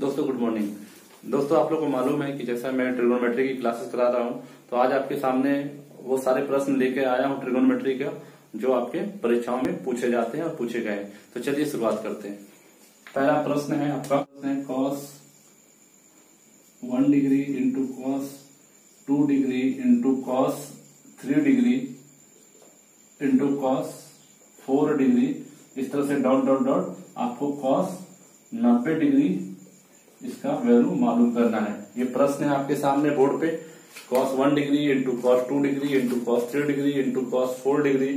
दोस्तों good morning. दोस्तों आप लोग को मालूम है कि जैसा मैं ट्रिगोनोमेट्री की क्लासेस करा रहा हूं, तो आज आपके सामने वो सारे प्रश्न लेके आया हूं ट्रिगोनोमेट्री का, जो आपके परीक्षाओं में पूछे जाते हैं और पूछे गए। तो चलिए शुरुआत करते हैं। पहला प्रश्न है आपका, cos 1 degree into cos 2 degree into cos 3 degree into cos 4 degree, इस तरह से डॉट डॉट डॉट आपको कॉस 90 डिग्री इसका वैल्यू मालूम करना है। ये प्रश्न है आपके सामने बोर्ड पे। Cos 1 degree into cos 2 degree into cos 3 degree into cos 4 degree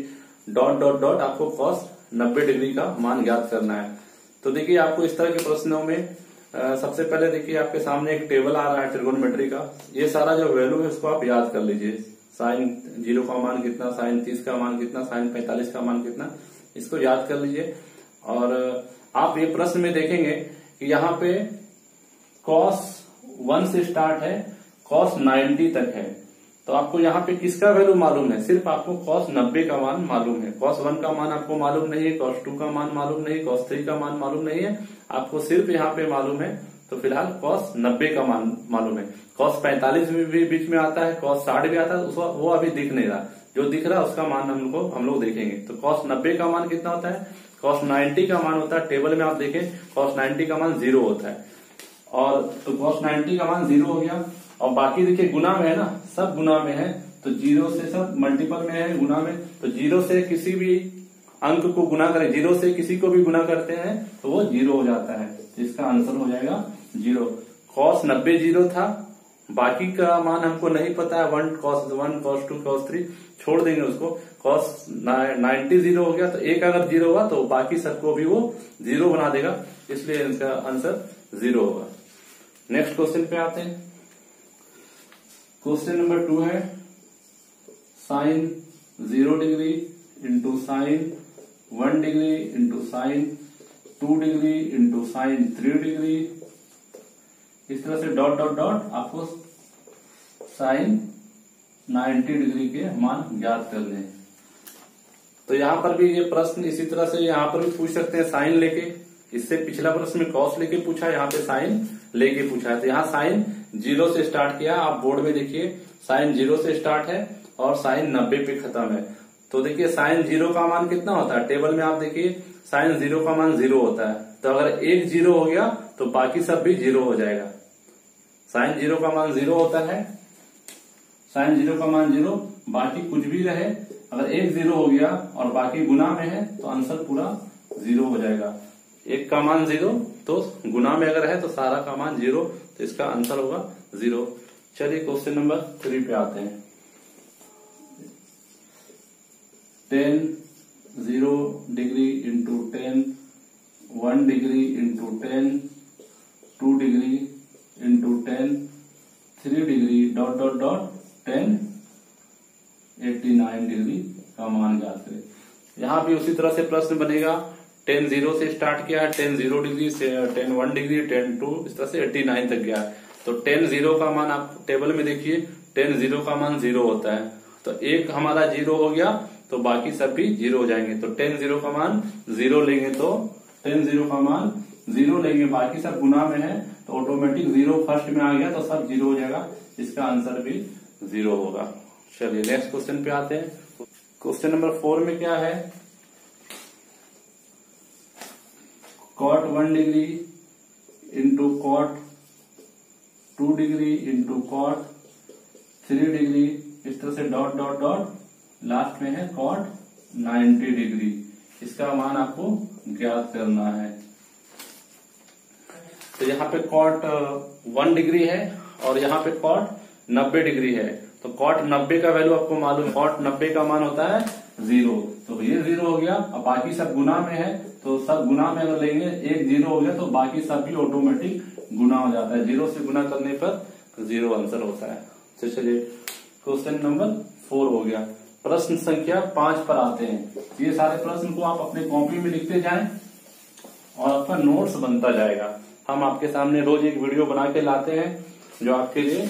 dot dot dot आपको कॉस 90 डिग्री का मान ज्ञात करना है। तो देखिए आपको इस तरह के प्रश्नों में सबसे पहले देखिए आपके सामने एक टेबल आ रहा है ट्रिगोनोमेट्री का। ये सारा जो वैल्यू है उसको आप याद कर लीजिए। साइन 0 का मान कितना, साइन 30 का मान कितना, साइन 45 का मान कितना, इसको याद कर लीजिए। और आप ये प्रश्न में देखेंगे कि यहाँ पे cos 1 से स्टार्ट है, cos 90 तक है। तो आपको यहाँ पे किसका वैल्यू मालूम है? सिर्फ आपको cos 90 का मान मालूम है। cos 1 का मान आपको मालूम नहीं है, cos 2 का मान मालूम नहीं, cos 3 का मान मालूम नहीं है, आपको सिर्फ यहाँ पे मालूम है। तो फिलहाल cos 90 का मान मालूम है। cos 45 भी बीच में आता है, cos 60 भी आता है, वो अभी दिख नहीं रहा। जो दिख रहा है उसका मान हम लोग देखेंगे। तो cos 90 का मान कितना होता है? cos 90 का मान होता है, टेबल में आप देखें cos 90 का मान 0 होता है। और तो cos 90 का मान 0 हो गया। और बाकी देखिए गुना में है ना, सब गुना में है, तो 0 से सब मल्टीपल में है, गुना में। तो 0 से किसी भी अंक को गुना करें, 0 से किसी को भी गुना करते हैं तो वो 0 हो जाता है। तो इसका आंसर हो जाएगा 0। cos 90 0 था, बाकी का मान हमको नहीं पता है। 1 cos 1 cos 2 cos 3 छोड़ देंगे उसको। cos 90 0 हो गया, तो एक अगर 0 हुआ तो बाकी सबको भी वो 0 बना देगा, इसलिए इसका आंसर 0 होगा। नेक्स्ट क्वेश्चन पे आते हैं। क्वेश्चन नंबर 2 है, sine 0 degree into sine 1 degree into sine 2 degree into sine 3 degree, इस तरह से डॉट डॉट डॉट आपको साइन 90 डिग्री के मान ज्ञात करने हैं। तो यहां पर भी ये प्रश्न इसी तरह से यहां पर भी पूछ सकते हैं साइन लेके। इससे पिछला प्रश्न में कॉस लेके पूछा, यहाँ पे साइन लेके पूछा है। तो यहाँ साइन 0 से स्टार्ट किया, आप बोर्ड में देखिए साइन 0 से स्टार्ट है और साइन 90 पे खत्म है। तो देखिए साइन 0 का मान कितना होता है? टेबल में आप देखिए साइन 0 का मान 0 होता है। तो अगर एक 0 हो गया तो बाकी सब भी 0 हो जाएगा। साइन 0 का मान 0 होता है, साइन 0 का मान 0, बाकी कुछ भी रहे, अगर एक 0 हो गया और बाकी गुना में है तो आंसर पूरा 0 हो जाएगा। एक का मान 0 तो गुना में अगर है तो सारा का मान 0, तो इसका आंसर होगा 0। चलिए क्वेश्चन नंबर 3 पे आते हैं। 10 0 degree into 10 1 degree into 10 2 degree into 10 3 degree dot dot dot 10 89 degree का मान ज्ञात करें। यहाँ भी उसी तरह से प्रश्न बनेगा। 10 0 से स्टार्ट किया है, 10 0 डिग्री से 10 1 डिग्री 10 2, इस तरह से 89 तक गया है। तो 10 0 का मान आप टेबल में देखिए, 10 0 का मान 0 होता है। तो एक हमारा 0 हो गया तो बाकी सब भी 0 हो जाएंगे। तो 10 0 का मान 0 लेंगे, तो 10 0 का मान 0 लेंगे, बाकी सब गुना में है तो ऑटोमेटिक 0 फर्स्ट में आ गया तो सब 0 हो जाएगा। इसका आंसर भी 0 होगा। चलिए नेक्स्ट क्वेश्चन पे आते हैं। क्वेश्चन नंबर 4 में क्या है? cot 1 degree into cot 2 degree into cot 3 degree, इस तरह से डॉट डॉट डॉट लास्ट में है cot 90 डिग्री। इसका मान आपको ज्ञात करना है। तो यहाँ पे cot 1 डिग्री है और यहाँ पे cot 90 डिग्री है। तो cot 90 का वैल्यू आपको मालूम है, cot 90 का मान होता है 0। तो ये 0 हो गया और बाकी सब गुना में है, तो सब गुना में अगर लेंगे, एक 0 हो गया तो बाकी सब भी ऑटोमेटिक गुना हो जाता है। 0 से गुना करने पर 0 आंसर होता है। तो चलिए क्वेश्चन नंबर 4 हो गया। प्रश्न संख्या 5 पर आते हैं। ये सारे प्रश्न को आप अपने कॉपी में लिखते जाएं और आपका नोट्स बनता जाएगा। हम आपके सामने रोज एक वीडियो बना के लाते हैं जो आपके लिए,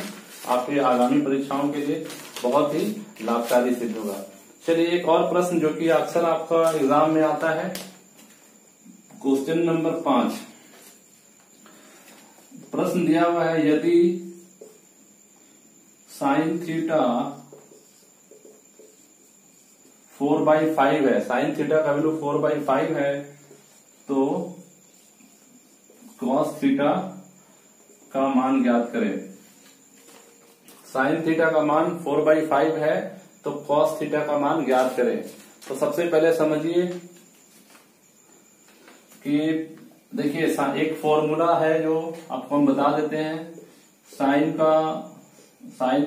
आपके आगामी परीक्षाओं के लिए बहुत ही लाभकारी सिद्ध होगा। चलिए एक और प्रश्न जो कि अक्सर आपका एग्जाम में आता है, क्वेश्चन नंबर 5। प्रश्न दिया हुआ है यदि साइन थीटा 4/5 है, साइन थीटा का वैल्यू 4/5 है, तो कॉस थीटा का मान ज्ञात करें। साइन थीटा का मान 4/5 है तो कॉस थीटा का मान ज्ञात करें। तो सबसे पहले समझिए कि देखिए एक फॉर्मूला है जो आपको हम बता देते हैं। साइन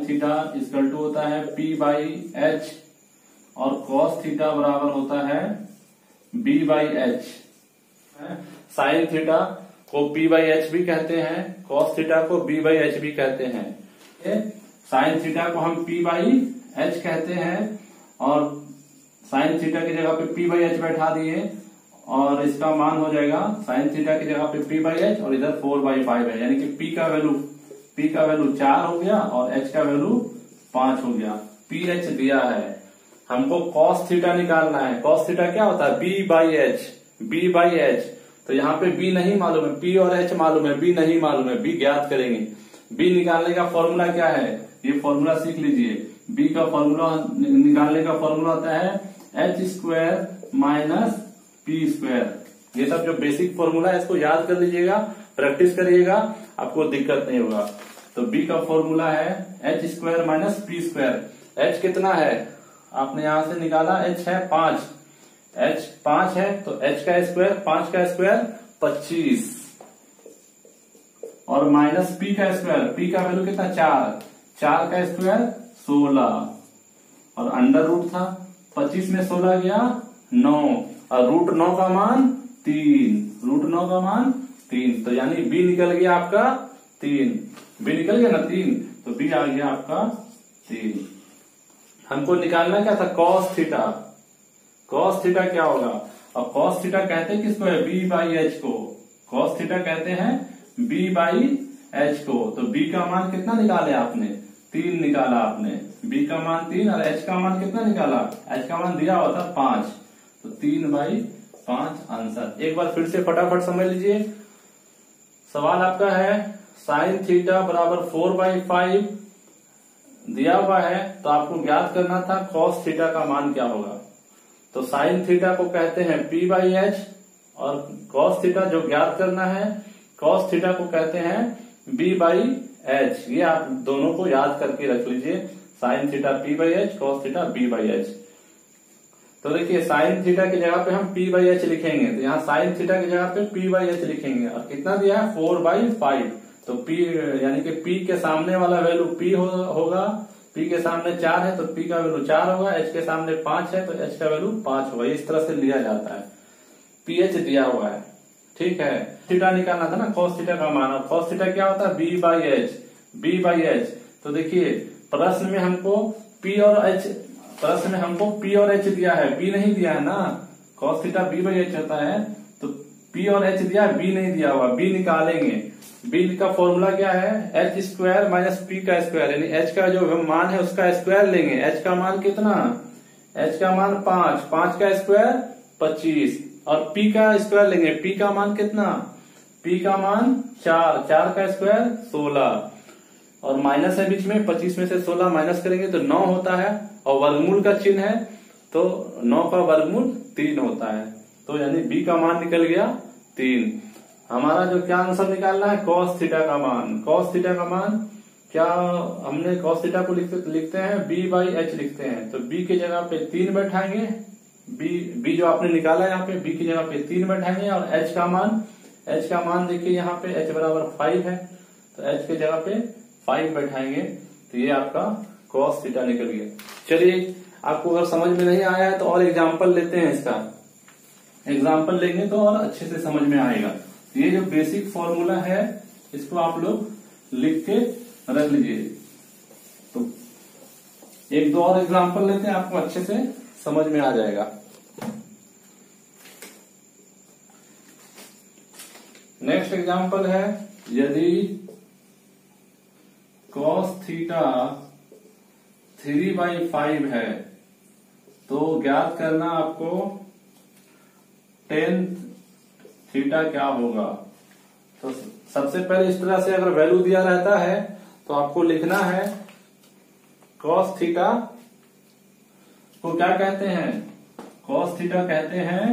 थीटा इक्वल टू होता है P/H और कॉस थीटा बराबर होता है B/H। साइन थीटा को P/H भी कहते हैं, कॉस थीटा को B/H भी कहते हैं। साइन थीटा को हम P/H कहते हैं और साइन थीटा की जगह पे P/H बैठा दिए और इसका मान हो जाएगा साइन थीटा की जगह पे P/H और इधर 4/5 है, यानी कि P का वैल्यू 4 हो गया और H का वैल्यू 5 हो गया। PH दिया है, हमको cos थीटा निकालना है। cos थीटा क्या होता है? B/H। तो यहाँ पे B नहीं मालूम है, P और H मालूम है, B नहीं मालूम है, B ज्ञात करेंगे। B निकालने का फॉर्मूला क्या है? ये फॉर्मूला सीख लीजिए। B का फॉर्मूला निकालने का फॉर्मूला होता है H² - P²। ये सब जो बेसिक फॉर्मूला है इसको याद कर लीजिएगा, प्रैक्टिस करिएगा, आपको दिक्कत नहीं होगा। तो B का फॉर्मूला है H² - P²। H कितना है? आपने यहां से निकाला, H है 5। H 5 है तो H का स्क्वायर, 5 का स्क्वायर 25 और माइनस P का स्क्वायर। P का वैल्यू कितना? 4 का स्क्वायर 16 और अंडर रूट था, 25 में 16 गया 9 और रूट 9 का मान 3। तो यानी B निकल गया आपका 3। B निकल गया ना 3, तो B आ गया आपका 3। हमको निकालना क्या था? Cos theta. कॉस थीटा क्या होगा? और कॉस थीटा कहते हैं किसको? है B/H को। कॉस थीटा कहते हैं B/H को। तो B का मान कितना निकाले आपने? 3 निकाला आपने। B का मान 3 और H का मान कितना निकाला? H का मान दिया हुआ था 5, तो 3/5 आंसर। एक बार फिर से फटाफट समझ लीजिए। सवाल आपका है साइन थीटा बराबर 4/5 दिया हुआ है, तो आपको ज्ञात करना था कॉस थीटा का मान क्या होगा। तो साइन थीटा को कहते हैं P/H और कॉस थीटा जो ज्ञात करना है, कॉस थीटा को कहते हैं B/H। ये आप दोनों को याद करके रख लीजिए, sine theta P/H, cos theta B/H। तो देखिए साइन थीटा की जगह पे हम P/H लिखेंगे, तो यहाँ साइन थीटा की जगह पे P/H लिखेंगे और कितना दिया है? 4/5। तो P यानी कि P के सामने वाला वैल्यू P होगा। P के सामने 4 है तो P का वैल्यू 4 होगा, H के सामने 5 है तो H का वैल्यू 5 होगा। इस तरह से लिया जाता है। PH दिया हुआ है, ठीक है। थीटा निकालना था ना, कॉस थीटा का मान। और कॉस थीटा क्या होता है? B/H। तो देखिए प्रश्न में हमको P और H दिया है, B नहीं दिया है ना। कॉस थीटा B/H होता है, तो P और H दिया है, B नहीं दिया हुआ। B निकालेंगे। B का फॉर्मूला क्या है? H² - P का स्क्वायर, यानी H का जो मान है उसका स्क्वायर लेंगे। H का मान कितना? H का मान 5 का स्क्वायर 25 और P का स्क्वायर लेंगे। P का मान कितना? P का मान 4 का स्क्वायर 16 और माइनस है बीच में, 25 में से 16 माइनस करेंगे तो 9 होता है और वर्गमूल का चिन्ह है तो 9 का वर्गमूल 3 होता है। तो यानी B का मान निकल गया 3। हमारा जो क्या आंसर निकालना है? कॉस थीटा का मान। कॉस थीटा का मान क्या हमने कॉस थीटा को लिखते हैं B/H लिखते हैं, तो B की जगह पे 3 बैठाएंगे। B जो आपने निकाला है यहाँ पे, B की जगह पे 3 बैठाएंगे और H का मान देखिए यहाँ पे H बराबर 5 है, तो H की जगह पे 5 बैठाएंगे, तो ये आपका कॉस थीटा निकल गया। चलिए, आपको अगर समझ में नहीं आया है तो और एग्जाम्पल लेते हैं। इसका एग्जाम्पल लेंगे तो और अच्छे से समझ में आएगा। ये जो बेसिक फॉर्मूला है इसको आप लोग लिख के रख लीजिए। तो 1-2 और एग्जाम्पल लेते हैं, आपको अच्छे से समझ में आ जाएगा। नेक्स्ट एग्जाम्पल है, यदि cos थीटा 3/5 है तो ज्ञात करना आपको tan थीटा क्या होगा। तो सबसे पहले इस तरह से अगर वैल्यू दिया रहता है तो आपको लिखना है cos थीटा को क्या कहते हैं, cos थीटा कहते हैं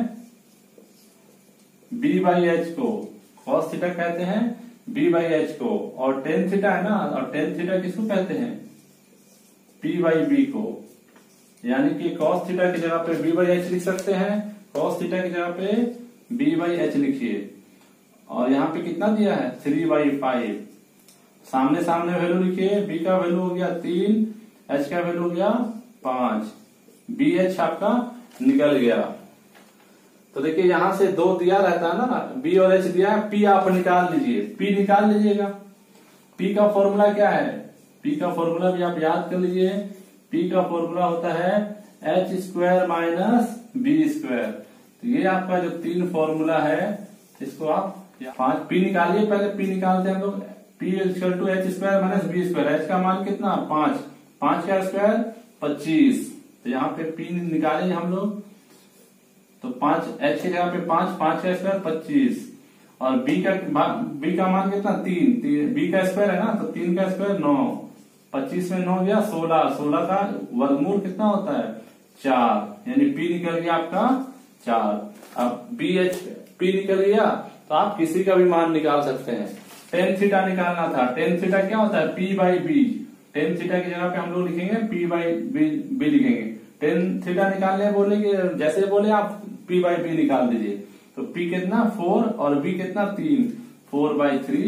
b/h को, cos थीटा कहते हैं b/h को, और tan थीटा है ना, और tan थीटा किसको कहते हैं p/b को। यानी कि cos थीटा की जगह पे b/h लिख सकते हैं, cos थीटा की जगह पे b/h लिखिए। और यहाँ पे कितना दिया है 3/5, सामने सामने वैल्यू लिखिए, b का वैल्यू हो गया 3, h का वैल्यू हो गया 5, bh आपका निकल गया। तो देखिए यहां से 2 दिया रहता है ना, b और h दिया है, p आप निकाल लीजिए, p निकाल लीजिएगा। p का फॉर्मूला क्या है, p का फॉर्मूला भी आप याद कर लीजिए, p का फॉर्मूला होता है h² - b²। तो ये आपका जो 3 फॉर्मूला है इसको आप 5 p निकालिए, पहले p निकालते हैं हम लोग, p = h² - b²। h का मान कितना 5, 5 का स्क्वायर 25, तो यहाँ पे p निकालेंगे हम लोग, तो 5 h की जगह पे 5, 5 का स्क्वायर 25, और b का मान कितना 3, b का स्क्वायर है ना, तो 3 का स्क्वायर 9, 25 में 9 गया 16, 16 का वर्गमूल कितना होता है 4, यानी p निकल गया आपका 4। अब p निकल गया तो आप किसी का भी मान निकाल सकते हैं। tan थीटा निकालना था, tan थीटा क्या होता है p/b, tan थीटा की जगह पे हम लोग लिखेंगे p/b लिखेंगे। tan थीटा निकालने बोलेंगे, जैसे बोले आप p/b निकाल दीजिए, तो p कितना 4 और b कितना 3, 4/3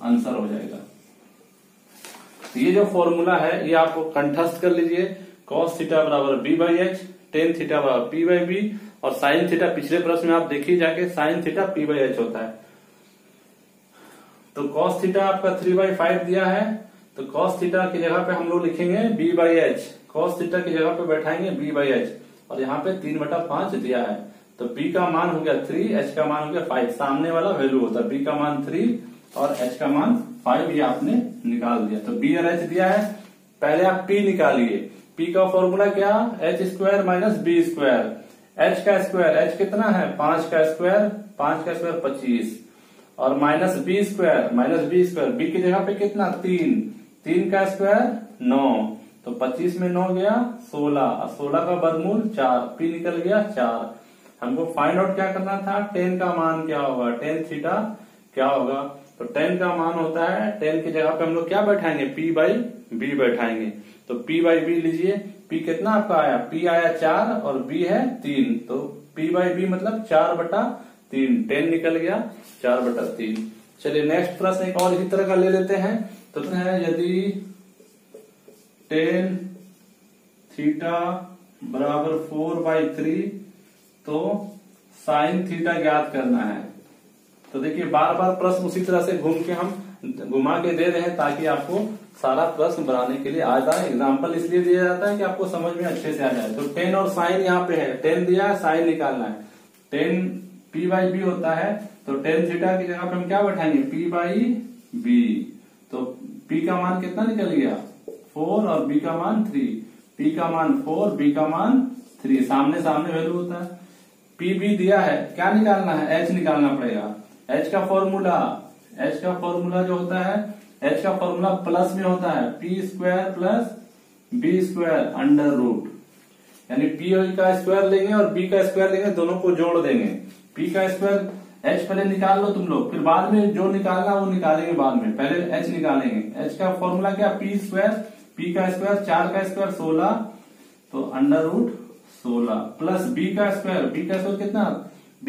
आंसर हो जाएगा। तो ये जो फॉर्मूला है ये आपको कंठस्थ कर लीजिए, cos थीटा बराबर b/h, tan थीटा बराबर p/b, और sin थीटा पिछले प्रश्न में आप देखिए जाके sin थीटा p/h होता है। तो cos थीटा आपका 3/5 दिया है, तो cos थीटा की जगह पे हम लोग लिखेंगे b/h, cos थीटा की जगह पे बैठाएंगे b/h, और यहाँ पे 3/5 दिया है, तो b का मान हो गया 3, h का मान हो गया 5, सामने वाला वैल्यू होता है, b का मान 3 और h का मान 5, ये आपने निकाल दिया। तो b और h दिया है, पहले आप p निकालिए, p का फॉर्मूला क्या h² - b², h का स्क्वायर, h कितना है 5 का स्क्वायर, 5 का स्क्वायर 25, और -b², b की जगह पे कितना 3, 3 का स्क्वायर 9, तो 25 में 9 गया 16, और 16 का वर्गमूल 4, p निकल गया 4। हमको फाइंड आउट क्या करना था, tan का मान क्या होगा, tan थीटा क्या होगा, तो tan का मान होता है, tan की जगह पे हम लोग क्या बैठाएंगे p/b बैठाएंगे, तो p/b लीजिए, p कितना आपका आया, p आया 4 और b है 3, तो p/b मतलब 4/3, tan निकल गया 4/3। चलिए नेक्स्ट प्रश्न एक और इसी तरह का ले लेते हैं। तो है यदि tan थीटा बराबर 4/3 तो sin थीटा ज्ञात करना है। तो देखिए बार बार प्रश्न उसी तरह से घुमा के दे रहे हैं ताकि आपको सारा प्रश्न बनाने के लिए आ जाए। एग्जाम्पल इसलिए दिया जाता है कि आपको समझ में अच्छे से आ जाए। तो tan और sin यहाँ पे है, tan दिया है sin निकालना है, tan p/b होता है, तो tan थीटा की जगह पे हम क्या बैठाएंगे p/b, तो p का मान कितना निकल गया 4 और b का मान 3, p का मान 4, b का मान 3, सामने सामने वैल्यू होता है। pb दिया है, क्या निकालना है h निकालना पड़ेगा, h का फॉर्मूला जो होता है, h का फॉर्मूला प्लस में होता है p² + b²√, यानी p का स्क्वायर लेंगे और b का स्क्वायर लेंगे, दोनों को जोड़ देंगे। p का स्क्वायर h पहले निकाल लो तुम लोग, फिर बाद में जो निकालना वो निकालेंगे बाद में, पहले h निकालेंगे। h का फॉर्मूला क्या p² p का स्क्वायर 4 का स्क्वायर 16, तो √16 प्लस b का स्क्वायर कितना, b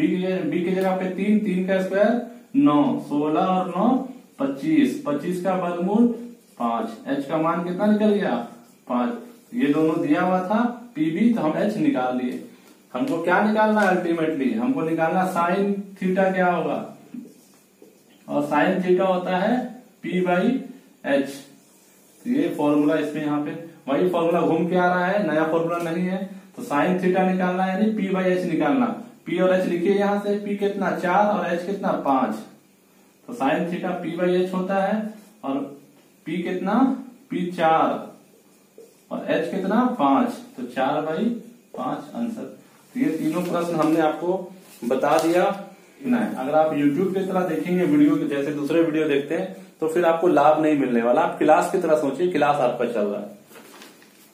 की जगह पे 3 का स्क्वायर 9, 16 और 9 25, 25 का वर्गमूल 5, h का मान कितना निकल गया 5। ये दोनों दिया हुआ था pb, तो हम h निकाल लिए। हमको क्या निकालना है अल्टीमेटली, हमको निकालना sin थीटा क्या होगा, और sin थीटा होता है p/h। तो ये फॉर्मूला इसमें यहाँ पे वही फॉर्मूला घूम के आ रहा है, नया फॉर्मूला नहीं है। तो sin थीटा निकालना है यानी p/h निकालना, p और h लिखिए यहाँ से, p कितना 4 और h कितना 5, तो sin थीटा p/h होता है, और p कितना p4 और h कितना 5, तो 4/5 आंसर। तो ये तीनों प्रश्न हमने आपको बता दिया। नहीं, अगर आप YouTube की तरह देखेंगे वीडियो जैसे दूसरे वीडियो देखते हैं तो फिर आपको लाभ नहीं मिलने वाला। आप क्लास की तरह सोचिए, क्लास आपका चल रहा है।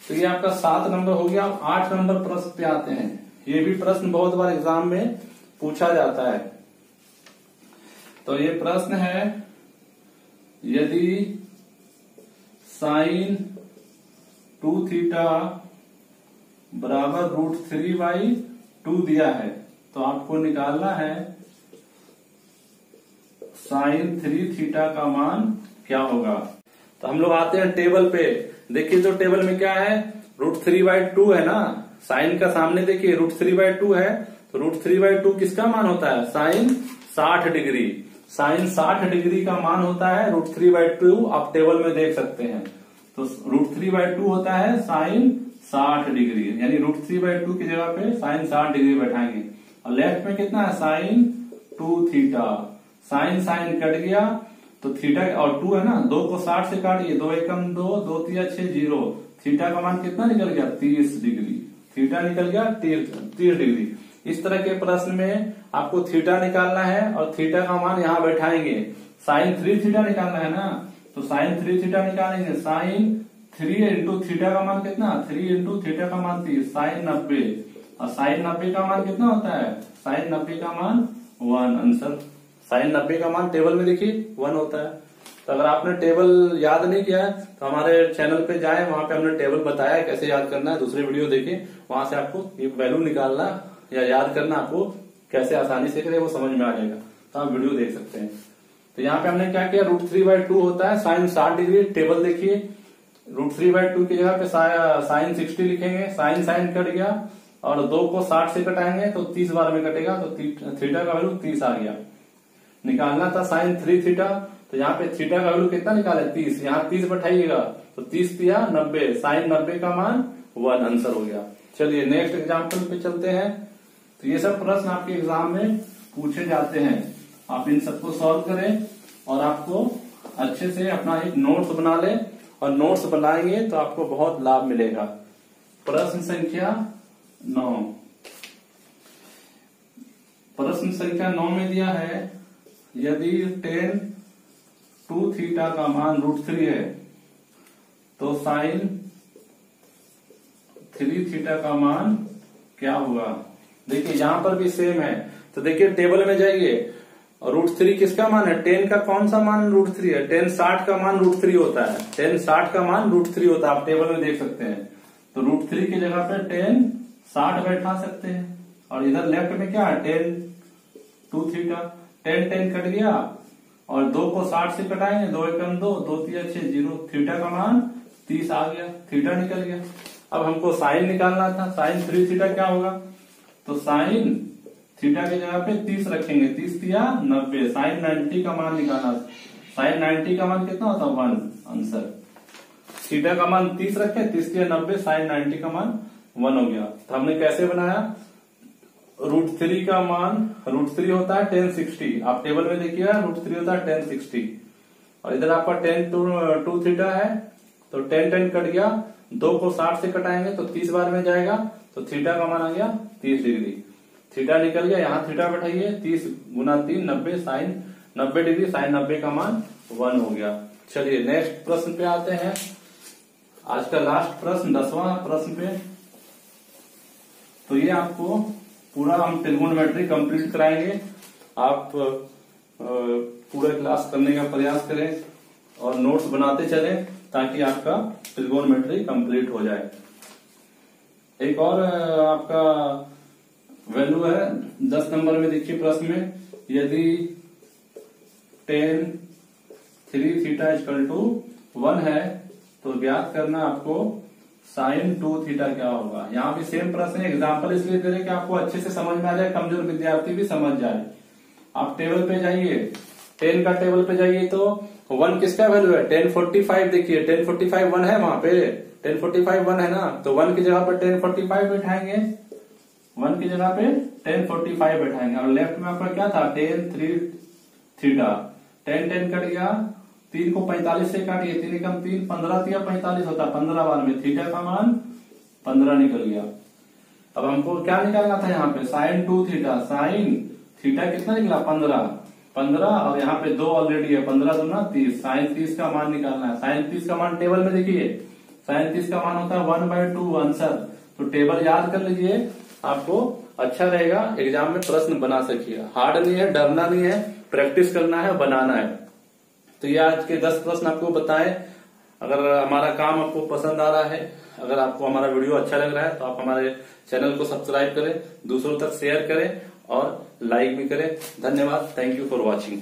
तो ये आपका 7 नंबर हो गया। अब 8 नंबर प्रश्न पे आते हैं। ये भी प्रश्न बहुत बार एग्जाम में पूछा जाता है। तो ये प्रश्न है, यदि साइन 2 थीटा बराबर √3/2 दिया है तो आपको निकालना है साइन 3 थीटा का मान क्या होगा। तो हम लोग आते हैं टेबल पे। देखिए जो टेबल में क्या है, √3/2 है ना। साइन का सामने देखिए √3/2 है, तो √3/2 किसका मान होता है, साइन 60 डिग्री। साइन 60 डिग्री का मान होता है √3/2। आप टेबल में देख सकते हैं। तो √3/2 होता है साइन 60 डिग्री, यानी √3/2 की जगह पे साइन 60 डिग्री बैठाएंगे। और लेफ्ट में कितना है, sine 2 theta. Sine sine cut गया तो थीटा और 2 है ना, 2 को 60 से काटिए, 2 एकम 2, 2 तिया 6, 0। थीटा का मान कितना निकल गया, 30 डिग्री। थीटा निकल गया 30 डिग्री। इस तरह के प्रश्न में आपको थीटा निकालना है और थीटा का मान यहाँ बैठाएंगे। साइन 3 थीटा निकालना है ना, तो साइन 3 थीटा निकालेंगे। साइन 3 इंटू थीटा का मान कितना, 3 इंटू थीटा का मान 30, साइन 90। और साइन 90 का मान कितना होता है, साइन 90 का मान 1। आंसर साइन 90 का मान टेबल में देखिए 1 होता है। तो अगर आपने टेबल याद नहीं किया है तो हमारे चैनल पे जाएं, वहां पे हमने टेबल बताया है कैसे याद करना है। दूसरे वीडियो देखें, वहां से आपको ये वैल्यू निकालना या याद करना आपको कैसे आसानी से करें वो समझ में आ जाएगा। तो आप वीडियो देख सकते हैं। तो यहाँ पे हमने क्या किया, √3/2 होता है साइन 60 डिग्री। टेबल देखिए, √3/2 की जगह पे साइन 60 लिखेंगे। साइन साइन कट गया और 2 को 60 से कटाएंगे तो 30 बार में कटेगा, तो थीटा का वैल्यू 30 आ गया। निकालना था साइन 3 थीटा, तो यहाँ पे थीटा का वैल्यू कितना निकाले, 30। यहाँ 30 बैठाइएगा तो 30 तिया 90, साइन 90 का मान 1। आंसर हो गया। चलिए नेक्स्ट एग्जाम्पल पे चलते हैं। तो ये सब प्रश्न आपके एग्जाम में पूछे जाते हैं। आप इन सबको सॉल्व करें और आपको अच्छे से अपना एक नोट्स बना ले, और नोट्स बनाएंगे तो आपको बहुत लाभ मिलेगा। प्रश्न संख्या 9। प्रश्न संख्या 9 में दिया है, यदि tan 2 थीटा का मान √3 है तो साइन 3 थीटा का मान क्या होगा। देखिए यहां पर भी सेम है। तो देखिए टेबल में जाइए, √3 किसका मान है, tan का कौन सा मान √3 है, tan 60 का मान √3 होता है। tan 60 का मान √3 होता है, आप टेबल में देख सकते हैं। तो √3 की जगह पे tan 60 बैठा सकते हैं। और इधर लेफ्ट में क्या है, tan 2 थीटा। tan कट गया और 2 को 60 से कटाएंगे, 2 एकम 2, 2 तिया 6, 0। थीटा का मान 30 आ गया, थीटा निकल गया। अब हमको साइन निकालना था। साइन 3 थीटा क्या होगा, तो साइन थीटा की जगह पे 30 रखेंगे, 30 तिया 90। साइन 90 का मान निकालना। साइन 90 का मान कितना होता है, 1। आंसर थीटा का मान 30 रखे, 30 तिया 90, साइन 90 का मान 1 हो गया। तो हमने कैसे बनाया, √3 का मान, √3 होता है tan 60। आप टेबल में देखिएगा √3 होता है tan 60। और इधर आपका tan 2 थीटा है, तो tan कट गया, 2 को 60 से कटाएंगे तो 30 बार में जाएगा, तो थीटा का मान आ गया 30 डिग्री। थीटा निकल गया, यहाँ थीटा बैठाइए, 30 गुना 3 90, साइन 90 डिग्री, साइन 90 का मान 1 हो गया। चलिए नेक्स्ट प्रश्न पे आते हैं। आज का लास्ट प्रश्न 10वां प्रश्न पे। तो ये आपको पूरा हम ट्रिगोनोमेट्री कंप्लीट कराएंगे। आप पूरा क्लास करने का प्रयास करें और नोट्स बनाते चलें ताकि आपका ट्रिगोनोमेट्री कंप्लीट हो जाए। एक और आपका वैल्यू है 10 नंबर में। देखिए प्रश्न में, यदि tan 3 थीटा = 1 है तो ज्ञात करना आपको साइन 2 थीटा क्या होगा। यहाँ भी सेम प्रश्न है। एग्जाम्पल इसलिए दे रहे कि आपको अच्छे से समझ में आ जाए, कमजोर विद्यार्थी भी समझ जाए। आप टेबल पे जाइए, tan का टेबल पे जाइए तो 1 किसका वैल्यू है, tan 45। देखिए tan 45 1 है, वहां पे tan 45 1 है ना, तो 1 की जगह पर tan 45 बैठाएंगे। 1 की जगह पे tan 45 बैठाएंगे। और लेफ्ट में आपका क्या था, tan 3 थीटा। tan कट गया, 3 को 45 से काटिए, 3 एकम 3, 15 तिया 45 होता है, 15 बार में थीटा का मान 15 निकल गया। अब हमको क्या निकालना था, यहाँ पे साइन 2 थीटा। साइन थीटा कितना निकला 15 और यहाँ पे 2 ऑलरेडी है, 15 दूना 30, साइन 30 का मान निकालना है। साइन 30 का मान टेबल में देखिए, साइन 30 का मान होता है 1/2 आंसर। तो टेबल याद कर लीजिए, आपको अच्छा रहेगा, एग्जाम में प्रश्न बना सकिए। हार्ड नहीं है, डरना नहीं है, प्रैक्टिस करना है, बनाना है। तो ये आज के 10 प्रश्न आपको बताए। अगर हमारा काम आपको पसंद आ रहा है, अगर आपको हमारा वीडियो अच्छा लग रहा है, तो आप हमारे चैनल को सब्सक्राइब करें, दूसरों तक शेयर करें और लाइक भी करें। धन्यवाद। Thank you for watching.